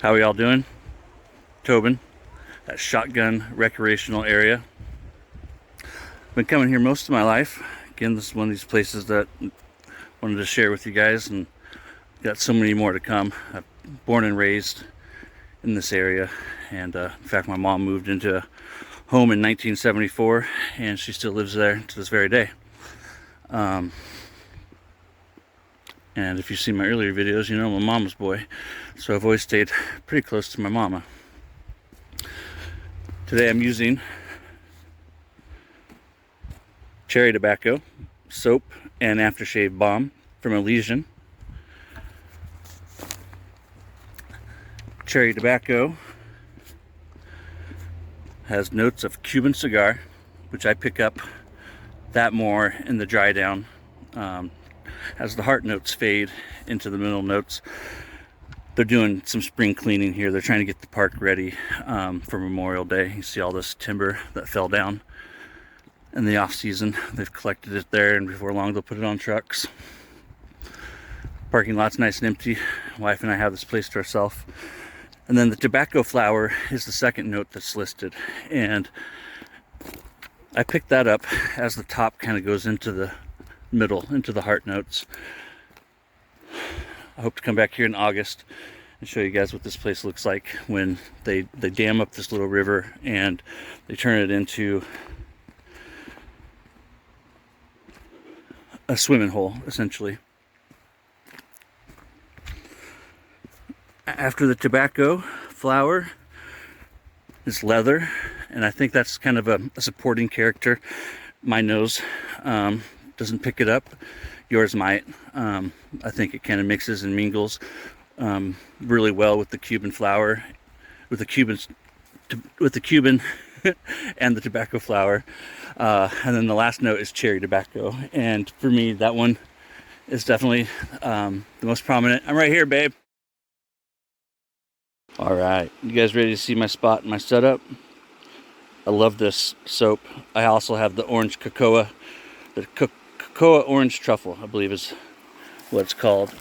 How y'all doing? Tobin, that shotgun recreational area. Been coming here most of my life. Again, this is one of these places that I wanted to share with you guys, and got so many more to come. I'm born and raised in this area, and in fact my mom moved into a home in 1974 and she still lives there to this very day. And if you've seen my earlier videos, you know I'm a mama's boy, so I've always stayed pretty close to my mama. Today I'm using cherry tobacco, soap, and aftershave balm from Elysian. Cherry tobacco has notes of Cuban cigar, which I pick up that more in the dry down. As the heart notes fade into the middle notes. They're doing some spring cleaning here. They're trying to get the park ready for Memorial Day. You see all this timber that fell down in the off season. They've collected it there, and before long they'll put it on trucks. Parking lot's nice and empty. Wife and I have this place to ourselves. And then the tobacco flower is the second note that's listed, and I picked that up as the top kind of goes into the middle, into the heart notes. I hope to come back here in August and show you guys what this place looks like when they dam up this little river and they turn it into a swimming hole, essentially. After the tobacco flower is leather, and I think that's kind of a supporting character. My nose doesn't pick it up. Yours might. I think it kind of mixes and mingles really well with the Cuban flower, with the Cuban and the tobacco flower. And then the last note is cherry tobacco, and for me that one is definitely the most prominent. I'm right here, babe. All right, you guys ready to see my spot and my setup? I love this soap. I also have the orange cocoa, the cocoa orange truffle, I believe is what it's called.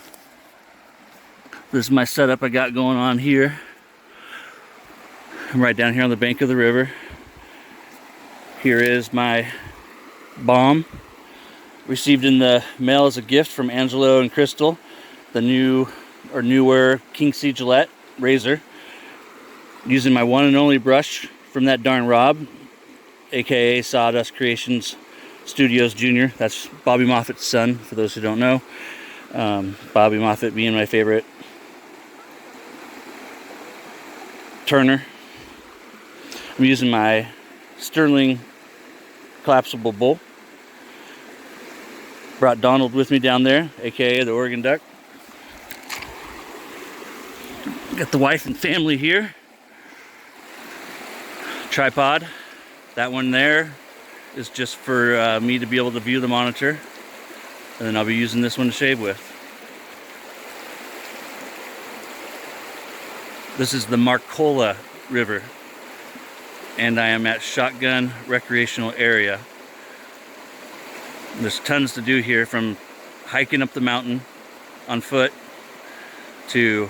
This is my setup I got going on here. I'm right down here on the bank of the river. Here is my balm, received in the mail as a gift from Angelo and Krystal, the newer King C Gillette razor. Using my one and only brush from that darn Rob, aka Sawdust Creations Studios Jr. That's Bobby Moffat's son, for those who don't know. Bobby Moffat being my favorite turner. I'm using my Sterling collapsible bowl. Brought Donald with me down there, aka the Oregon Duck. Got the wife and family here. Tripod. That one there is just for me to be able to view the monitor. And then I'll be using this one to shave with. This is the Marcola River, and I am at Shotgun Recreational Area. There's tons to do here, from hiking up the mountain on foot to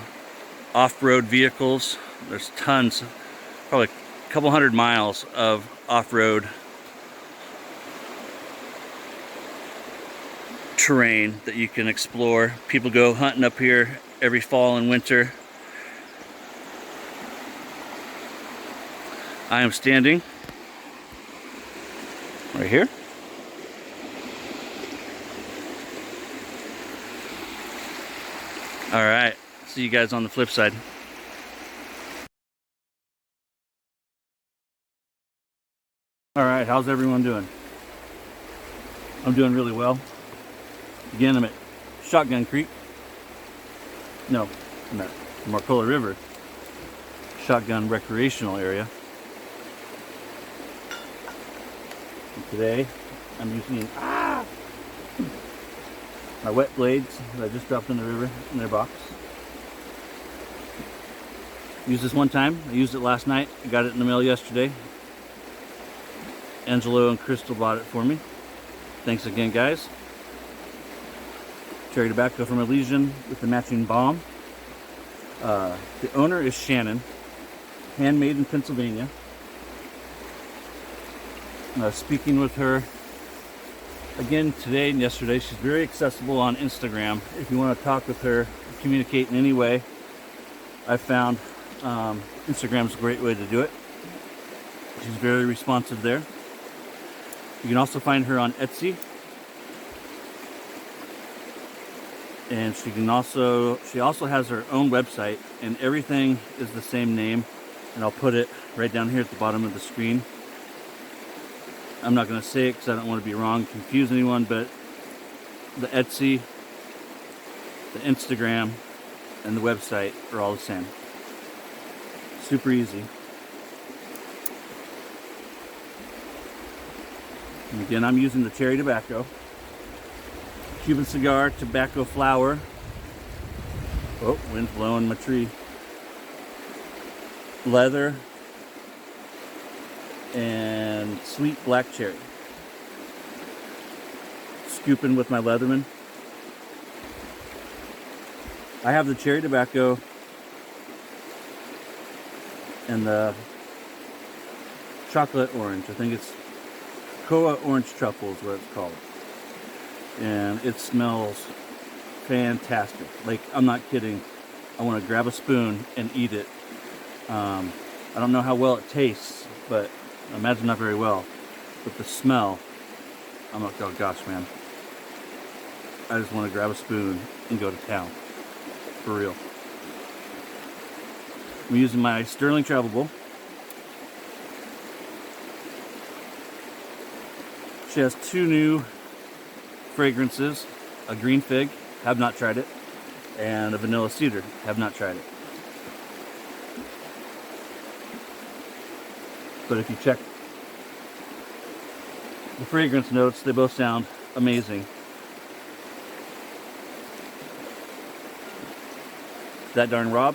off-road vehicles. There's tons, probably a couple hundred miles of off-road terrain that you can explore. People go hunting up here every fall and winter. I am standing right here. All right, see you guys on the flip side. All right, how's everyone doing? I'm doing really well. Again, I'm at Shotgun Creek. No, I'm at Marcola River, Shotgun Recreational Area. And today, I'm using my wet blades that I just dropped in the river in their box. Used this one time. I used it last night. I got it in the mail yesterday. Angelo and Krystal bought it for me. Thanks again, guys. Cherry tobacco from Elysian with the matching balm. The owner is Shannon, handmade in Pennsylvania. Speaking with her again today and yesterday. She's very accessible on Instagram. If you want to talk with her, communicate in any way, I found Instagram's a great way to do it. She's very responsive there. You can also find her on Etsy. And she also has her own website, and everything is the same name. And I'll put it right down here at the bottom of the screen. I'm not going to say it because I don't want to be wrong, confuse anyone, but the Etsy, the Instagram, and the website are all the same. Super easy. And again, I'm using the cherry tobacco. Cuban cigar, tobacco flower. Oh, wind's blowing my tree. Leather. And sweet black cherry. Scooping with my Leatherman. I have the cherry tobacco and the chocolate orange. I think it's Cocoa Orange Truffle is what it's called. And it smells fantastic. Like, I'm not kidding. I want to grab a spoon and eat it. I don't know how well it tastes, but I imagine not very well. But the smell, I'm like, oh gosh, man. I just want to grab a spoon and go to town. For real. I'm using my Sterling Travel Bowl. She has two new fragrances. A green fig, have not tried it. And a vanilla cedar, have not tried it. But if you check the fragrance notes, they both sound amazing. That darn Rob.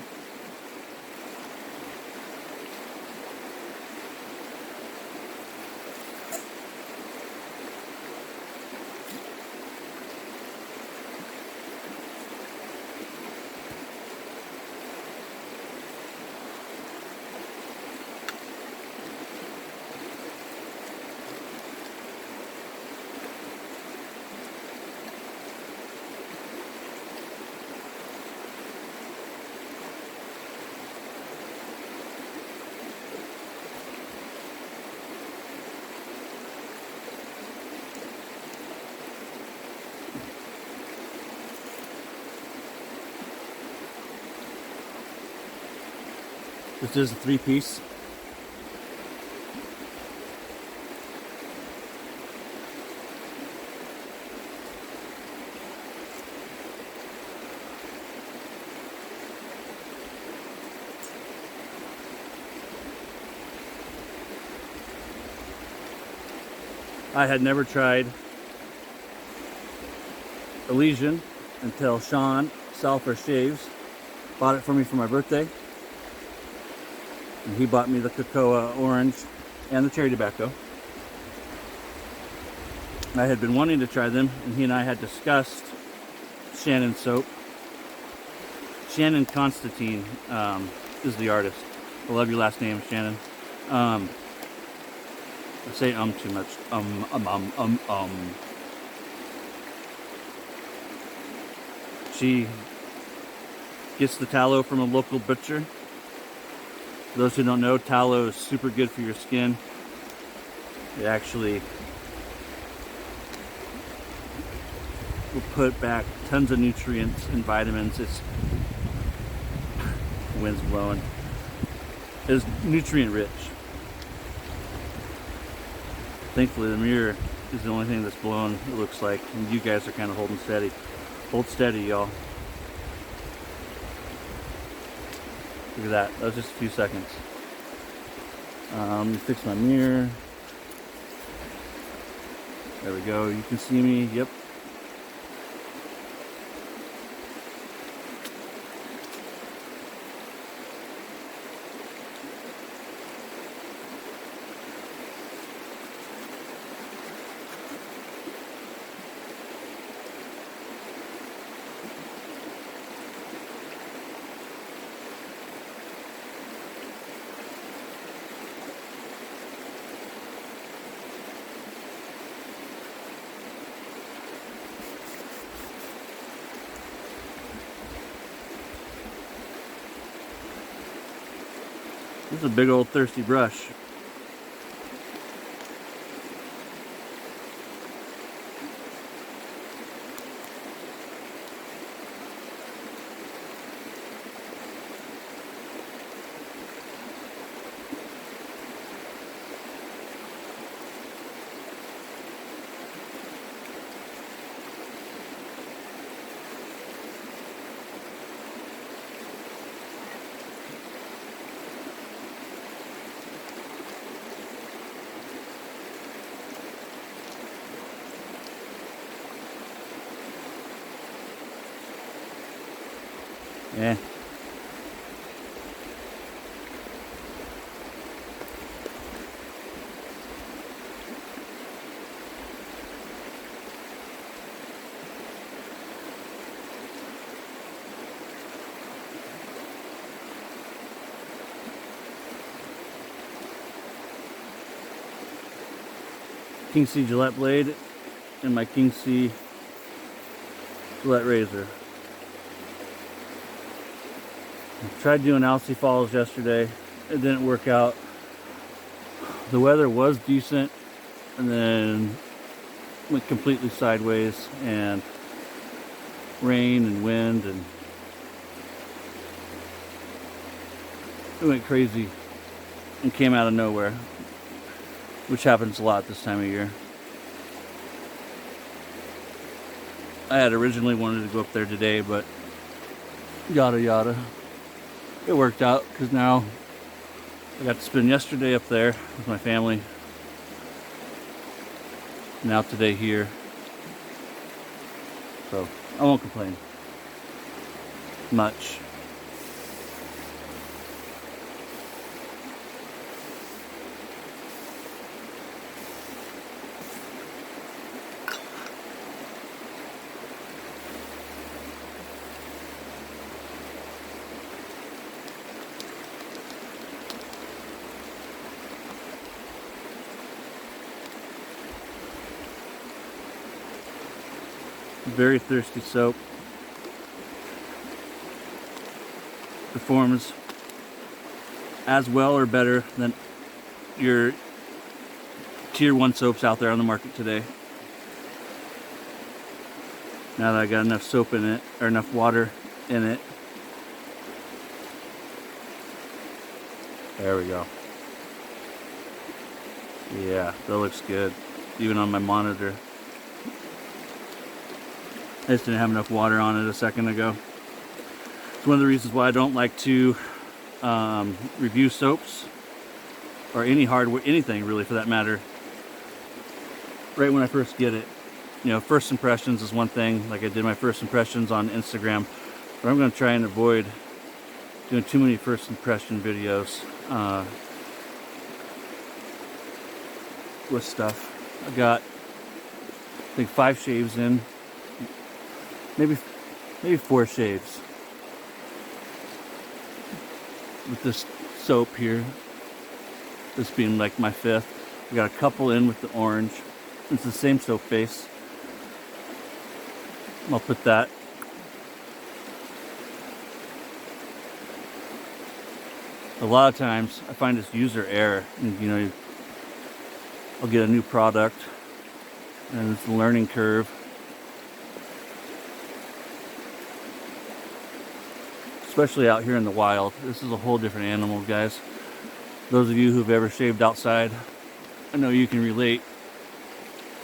This is a 3-piece. I had never tried Elysian until Sean, Salfer Shaves, bought it for me for my birthday. And he bought me the cocoa orange and the cherry tobacco. I had been wanting to try them, and he and I had discussed Shannon soap. Shannon Constantine is the artist. I love your last name, Shannon. I say too much. She gets the tallow from a local butcher. For those who don't know, tallow is super good for your skin. It actually will put back tons of nutrients and vitamins. It's wind's blowing. It's nutrient rich. Thankfully the mirror is the only thing that's blowing, it looks like, and you guys are kind of holding steady. Hold steady, y'all. Look at that. That was just a few seconds. Let me fix my mirror. There we go. You can see me. Yep. a big old thirsty brush. Yeah. King C Gillette blade and my King C Gillette razor. I tried doing Alsea Falls yesterday. It didn't work out. The weather was decent and then went completely sideways, and rain and wind, and it went crazy and came out of nowhere, which happens a lot this time of year. I had originally wanted to go up there today, but yada yada. It worked out because now I got to spend yesterday up there with my family. Now today here. So I won't complain much. Very thirsty soap. Performs as well or better than your tier 1 soaps out there on the market today. Now that I got enough soap in it, or enough water in it. There we go. Yeah, that looks good. Even on my monitor. I just didn't have enough water on it a second ago. It's one of the reasons why I don't like to review soaps or any hardware, anything really for that matter, right when I first get it. You know, first impressions is one thing, like I did my first impressions on Instagram, but I'm going to try and avoid doing too many first impression videos with stuff. I got, I think, 5 shaves in. Maybe 4 shaves with this soap here. This being like my 5th. We got a couple in with the orange. It's the same soap base. I'll put that. A lot of times I find it's user error. And, you know, I'll get a new product and it's a learning curve. Especially out here in the wild. This is a whole different animal, guys. Those of you who've ever shaved outside, I know you can relate.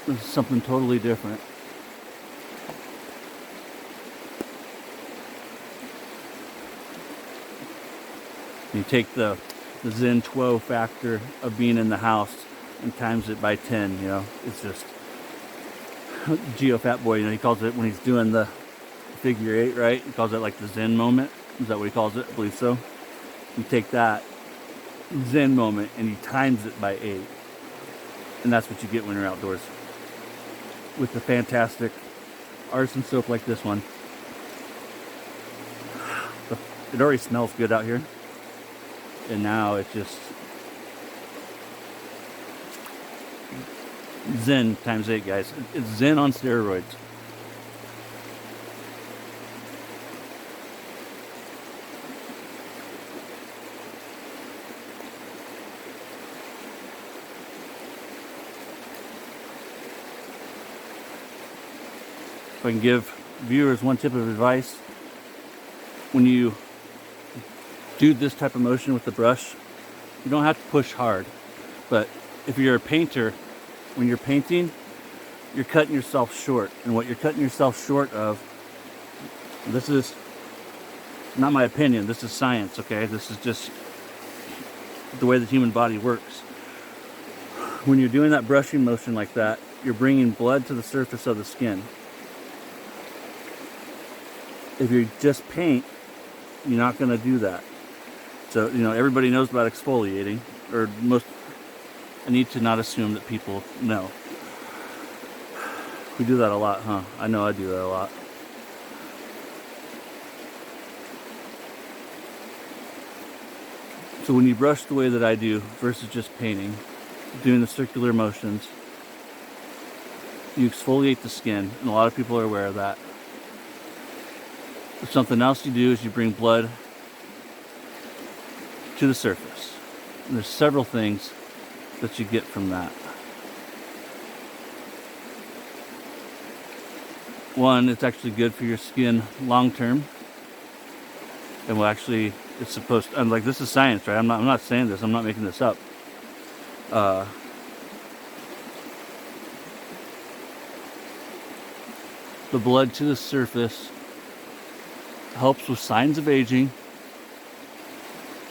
This is something totally different. You take the Zen 12 factor of being in the house and times it by 10, you know. It's just Geo Fat Boy, you know, he calls it when he's doing the figure 8, right? He calls it like the Zen moment. Is that what he calls it? I believe so. You take that Zen moment and he times it by 8. And that's what you get when you're outdoors. With the fantastic artisan soap like this one. It already smells good out here. And now it's just Zen times 8, guys. It's Zen on steroids. if I can give viewers one tip of advice, when you do this type of motion with the brush, you don't have to push hard. But if you're a painter, when you're painting, you're cutting yourself short. And what you're cutting yourself short of, this is not my opinion, this is science, okay? This is just the way the human body works. When you're doing that brushing motion like that, you're bringing blood to the surface of the skin. If you just paint, you're not going to do that. So, you know, everybody knows about exfoliating, or most, I need to not assume that people know. We do that a lot, huh? I know I do that a lot. So when you brush the way that I do versus just painting, doing the circular motions, you exfoliate the skin, and a lot of people are aware of that. Something else you do is you bring blood to the surface. And there's several things that you get from that. One, it's actually good for your skin long term. And will actually, it's supposed to, I'm like, this is science, right? I'm not saying this, I'm not making this up. The blood to the surface helps with signs of aging,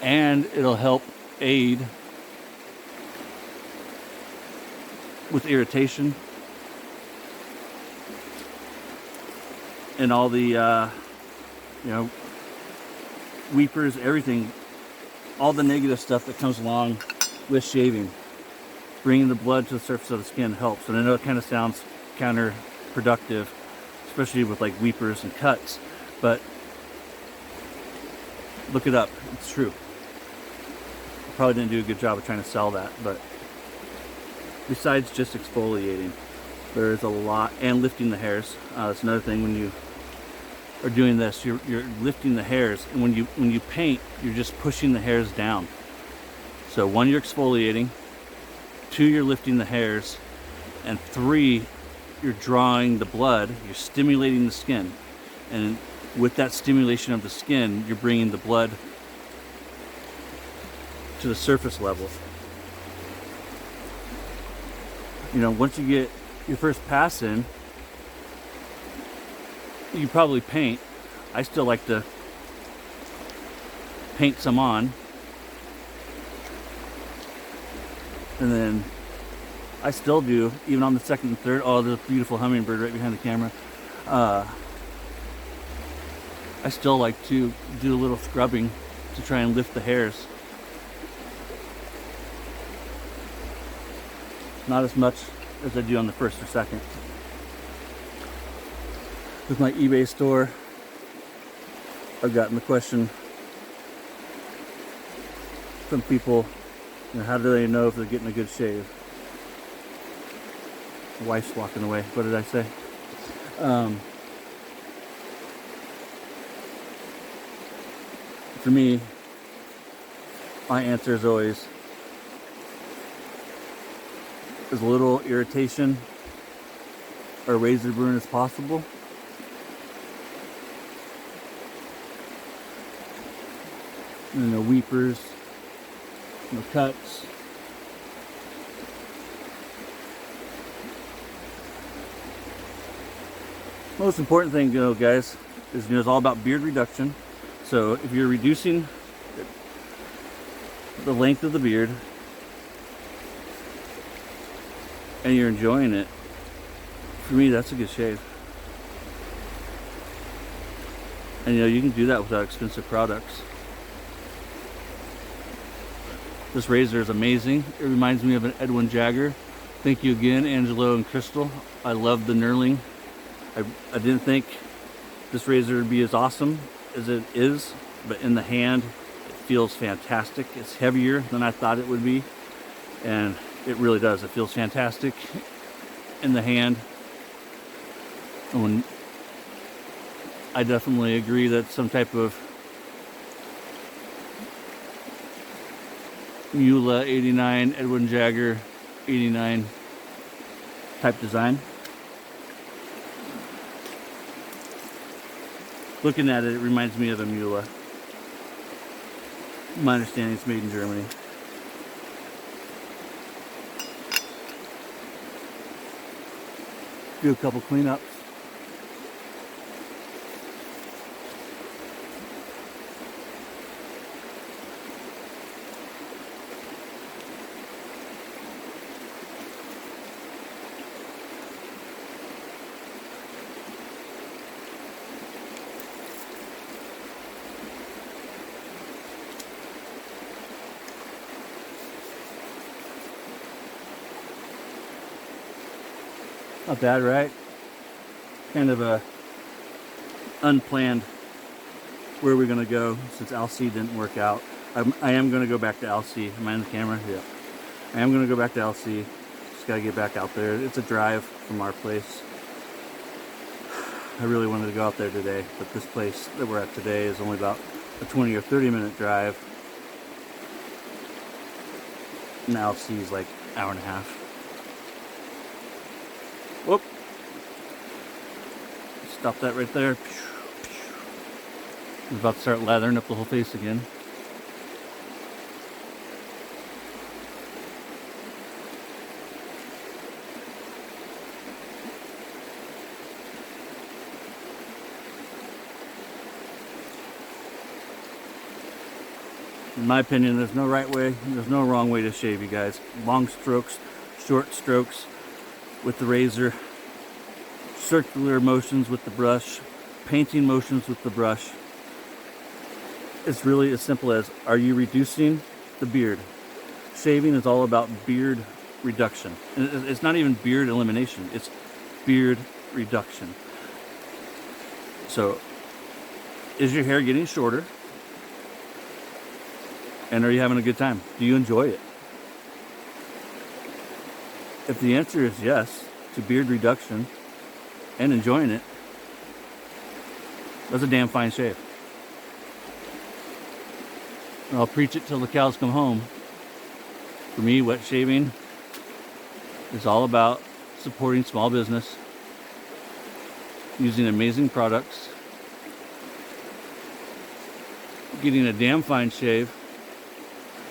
and it'll help aid with irritation and all the you know, weepers, everything, all the negative stuff that comes along with shaving. Bringing the blood to the surface of the skin helps. And I know it kind of sounds counterproductive, especially with like weepers and cuts, but look it up, it's true. I probably didn't do a good job of trying to sell that, but besides just exfoliating, there's a lot, and lifting the hairs. That's another thing. When you are doing this, you're lifting the hairs, and when you paint, you're just pushing the hairs down. So 1, you're exfoliating, 2, you're lifting the hairs, and 3, you're drawing the blood, you're stimulating the skin, and with that stimulation of the skin, you're bringing the blood to the surface level. You know, once you get your first pass in, you probably paint. I still like to paint some on, and then I still do, even on the second and third. Oh, the beautiful hummingbird right behind the camera. I still like to do a little scrubbing to try and lift the hairs. Not as much as I do on the first or second. With my eBay store, I've gotten the question from people, you know, how do they know if they're getting a good shave? My wife's walking away. What did I say? For me, my answer is always as little irritation or razor burn as possible. And no weepers, no cuts. Most important thing, you know, guys, is, you know, it's all about beard reduction. So if you're reducing the length of the beard and you're enjoying it, for me, that's a good shave. And you know, you can do that without expensive products. This razor is amazing. It reminds me of an Edwin Jagger. Thank you again, Angelo and Krystal. I love the knurling. I didn't think this razor would be as awesome as it is, but in the hand it feels fantastic. It's heavier than I thought it would be, and it really does. It feels fantastic in the hand. And I definitely agree that some type of Mula 89, Edwin Jagger 89 type design Looking at it, it reminds me of a Mula. My understanding it's made in Germany. Do a couple cleanups. Not bad, right? Kind of a unplanned where we're gonna go since Alsea didn't work out. I am gonna go back to Alsea. Am I on the camera? Yeah. I am gonna go back to Alsea. Just gotta get back out there. It's a drive from our place. I really wanted to go out there today, but this place that we're at today is only about a 20 or 30 minute drive. And Alsea is like an hour and a half. Whoop. Stop that right there. I'm about to start lathering up the whole face again. In my opinion, there's no right way, there's no wrong way to shave, you guys. Long strokes, short strokes with the razor, circular motions with the brush, painting motions with the brush. It's really as simple as, are you reducing the beard? Shaving is all about beard reduction. It's not even beard elimination, it's beard reduction. So, is your hair getting shorter? And are you having a good time? Do you enjoy it? If the answer is yes to beard reduction and enjoying it, that's a damn fine shave. And I'll preach it till the cows come home. For me, wet shaving is all about supporting small business, using amazing products, getting a damn fine shave,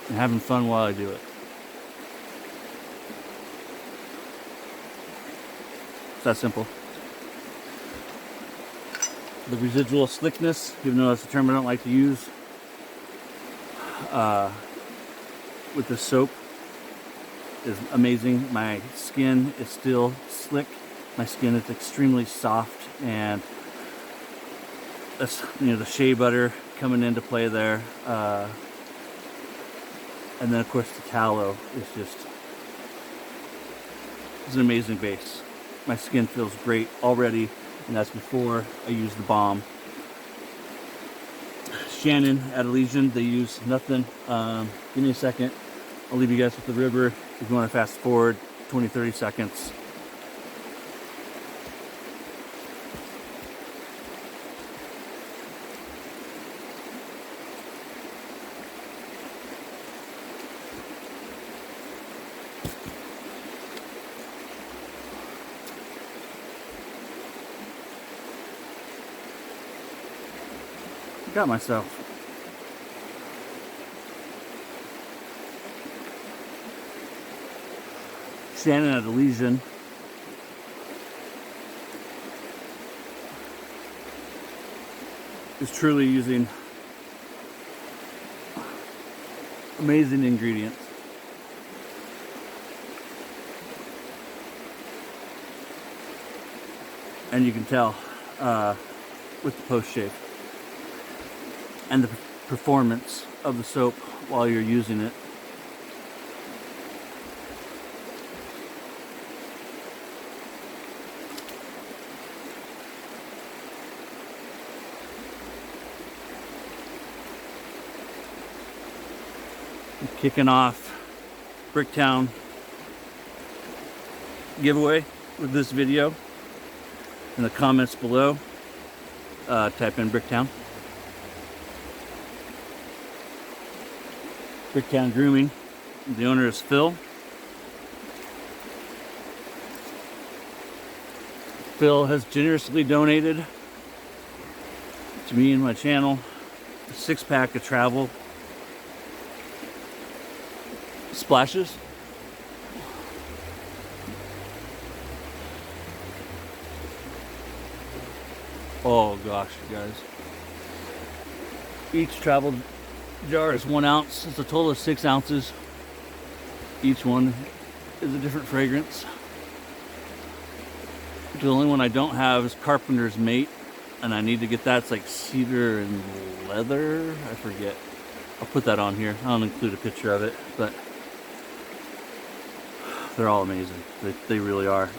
and having fun while I do it. It's that simple. The residual slickness, even though that's a term I don't like to use, with the soap is amazing. My skin is still slick. My skin is extremely soft, and that's, you know, the shea butter coming into play there. And then of course the tallow is just, it's an amazing base. My skin feels great already, and that's before I use the balm. Shannon at Elysian, they use nothing. Give me a second. I'll leave you guys with the river. If you want to fast forward 20-30 seconds. Got myself. Shannon at Elysian. Is truly using amazing ingredients. And you can tell with the post shave. And the performance of the soap while you're using it. I'm kicking off Bricktown giveaway with this video. In the comments below, type in Bricktown. Bricktown Grooming. The owner is Phil. Phil has generously donated to me and my channel. A 6-pack of travel splashes. Oh gosh, you guys. Each travel jar is 1 ounce. It's a total of 6 ounces. Each one is a different fragrance. The only one I don't have is Carpenter's Mate, and I need to get that. It's like cedar and leather. I forget. I'll put that on here. I'll include a picture of it, but they're all amazing. They really are.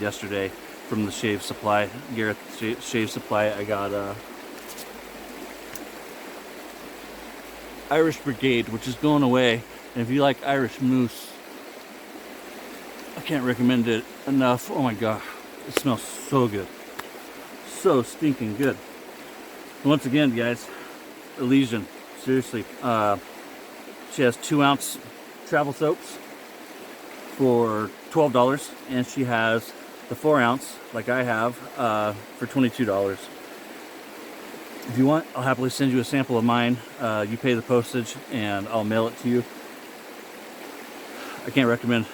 Yesterday from the Shave Supply, Garrett Shave Supply, I got Irish Brigade, which is going away. And if you like Irish Moose, I can't recommend it enough. Oh my gosh, it smells so good. So stinking good. Once again, guys, Elysian, seriously. She has 2-ounce travel soaps for $12, and she has the 4-ounce, like I have, for $22. If you want, I'll happily send you a sample of mine. You pay the postage, and I'll mail it to you. I can't recommend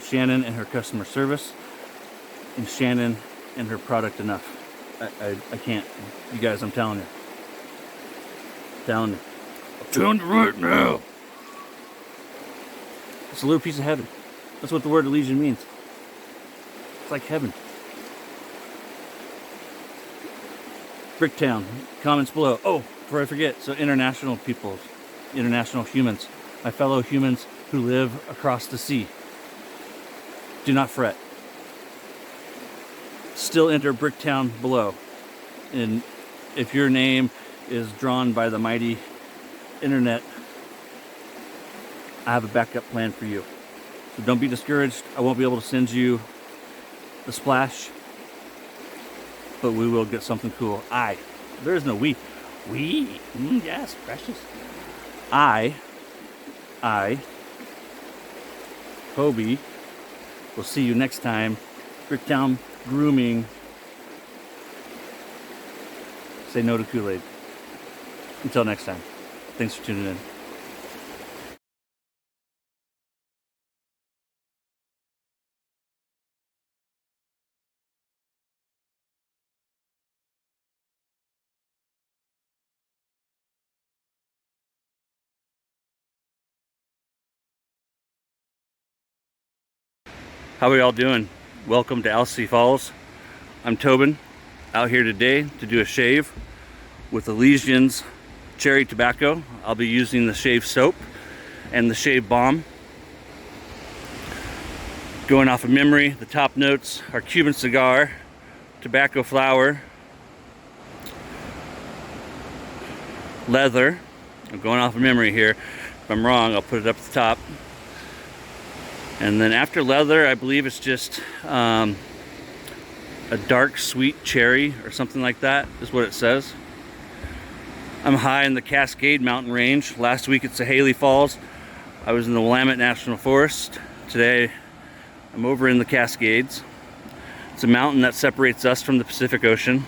Shannon and her customer service, and Shannon and her product enough. I can't. You guys, I'm telling you. I'm telling you right now. It's a little piece of heaven. That's what the word Elysian means. It's like heaven. Bricktown. Comments below. Oh, before I forget, so international peoples, international humans, my fellow humans who live across the sea, do not fret. Still enter Bricktown below. And if your name is drawn by the mighty internet, I have a backup plan for you. So don't be discouraged. I won't be able to send you the splash, but we will get something cool. There is no we. Yes, precious. Toby, will see you next time. Bricktown Grooming. Say no to Kool-Aid. Until next time. Thanks for tuning in. How are y'all doing? Welcome to Alsea Falls. I'm Tobin, out here today to do a shave with Elysian's cherry tobacco. I'll be using the shave soap and the shave balm. Going off of memory, the top notes are Cuban cigar, tobacco flower, leather. I'm going off of memory here. If I'm wrong, I'll put it up at the top. And then after leather, I believe it's just a dark sweet cherry or something like that is what it says. I'm high in the Cascade Mountain Range. Last week at Alsea Falls, I was in the Willamette National Forest. Today, I'm over in the Cascades. It's a mountain that separates us from the Pacific Ocean,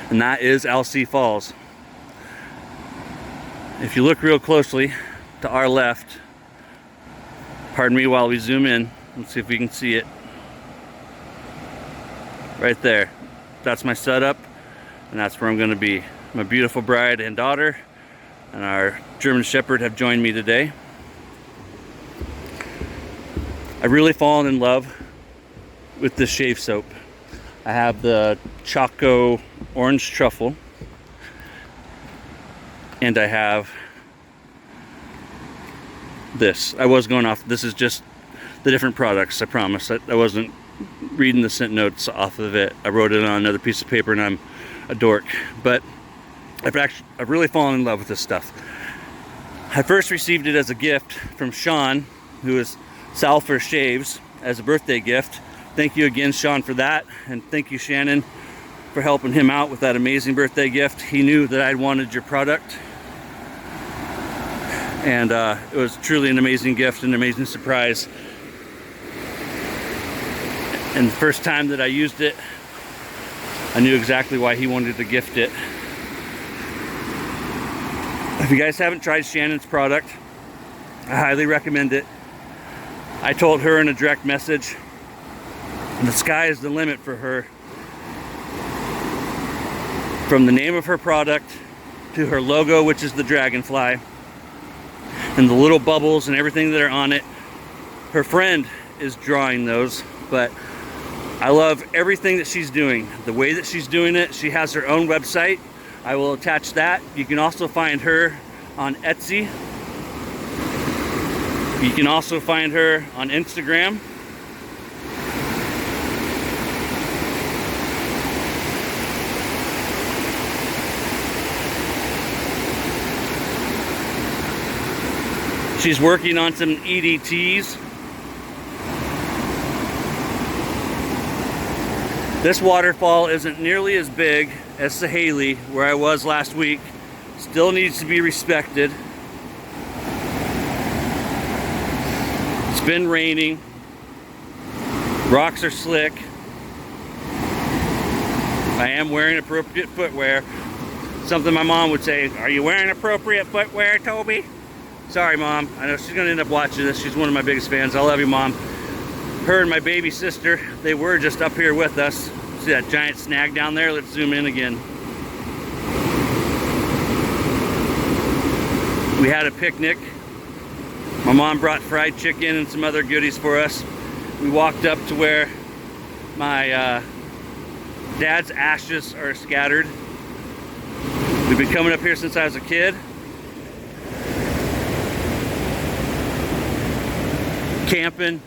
and that is Alsea Falls. If you look real closely to our left, pardon me while we zoom in. Let's see if we can see it. Right there. That's my setup, and that's where I'm going to be. My beautiful bride and daughter and our German Shepherd have joined me today. I've really fallen in love with this shave soap. I have the Choco Orange Truffle, and I have this. I was going off, this is just the different products, I promise. I wasn't reading the scent notes off of it. I wrote it on another piece of paper, and I'm a dork. But I've really fallen in love with this stuff. I first received it as a gift from Sean, who is Salfer Shaves, as a birthday gift. Thank you again, Sean, for that, and thank you, Shannon, for helping him out with that amazing birthday gift. He knew that I'd wanted your product, and it was truly an amazing gift, an amazing surprise. And the first time that I used it, I knew exactly why he wanted to gift it. If you guys haven't tried Shannon's product, I highly recommend it. I told her in a direct message, the sky is the limit for her. From the name of her product to her logo, which is the dragonfly, and the little bubbles and everything that are on it. Her friend is drawing those, but I love everything that she's doing. The way that she's doing it, she has her own website. I will attach that. You can also find her on Etsy. You can also find her on Instagram. She's working on some EDTs. This waterfall isn't nearly as big as Sahaley, where I was last week. Still needs to be respected. It's been raining. Rocks are slick. I am wearing appropriate footwear. Something my mom would say, "Are you wearing appropriate footwear, Toby?" Sorry, Mom. I know she's gonna end up watching this. She's one of my biggest fans. I love you, Mom. Her and my baby sister, they were just up here with us. See that giant snag down there? Let's zoom in again. We had a picnic. My mom brought fried chicken and some other goodies for us. We walked up to where my dad's ashes are scattered. We've been coming up here since I was a kid. Camping,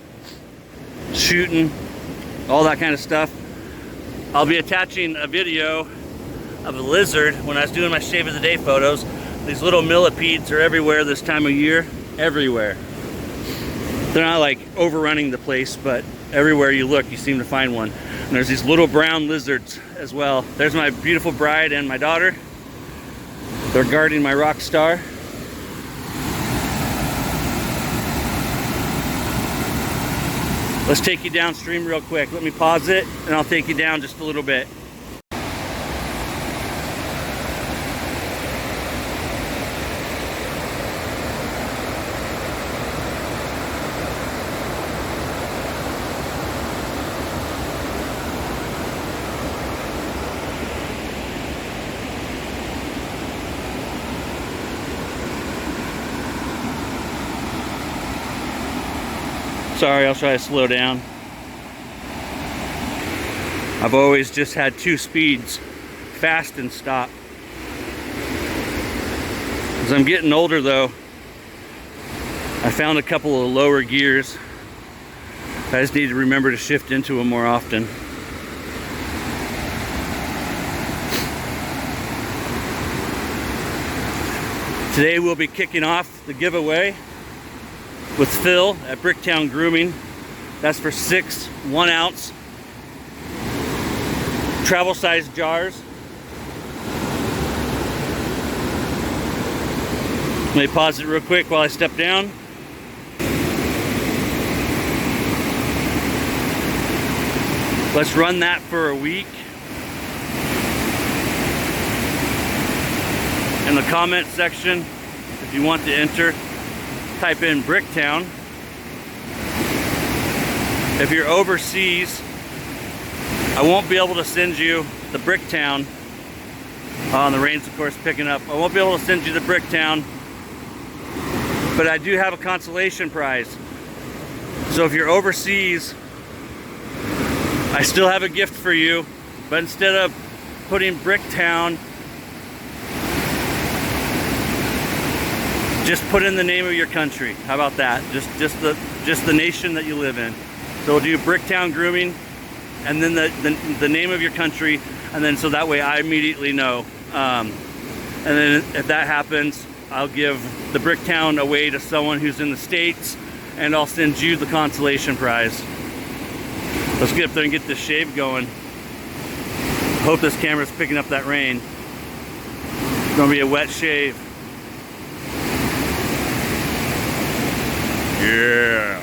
shooting, all that kind of stuff. I'll be attaching a video of a lizard when I was doing my shave of the day photos. These little millipedes are everywhere this time of year, everywhere. They're not like overrunning the place, but everywhere you look, you seem to find one. And there's these little brown lizards as well. There's my beautiful bride and my daughter. They're guarding my rock star. Let's take you downstream real quick. Let me pause it and I'll take you down just a little bit. Sorry, I'll try to slow down. I've always just had two speeds, fast and stop. As I'm getting older though, I found a couple of lower gears. I just need to remember to shift into them more often. Today we'll be kicking off the giveaway with Phil at Bricktown Grooming. That's for 6 1-ounce travel size jars. Let me pause it real quick while I step down. Let's run that for a week. In the comment section, if you want to enter, type in Bricktown. If you're overseas, I won't be able to send you the Bricktown. The rain's of course picking up. I won't be able to send you the Bricktown, but I do have a consolation prize. So if you're overseas, I still have a gift for you, but instead of putting Bricktown, just put in the name of your country. How about that? Just the nation that you live in. So we'll do Bricktown Grooming, and then the name of your country, and then so that way I immediately know. And then if that happens, I'll give the Bricktown away to someone who's in the States, and I'll send you the consolation prize. Let's get up there and get this shave going. Hope this camera's picking up that rain. It's gonna be a wet shave. Yeah.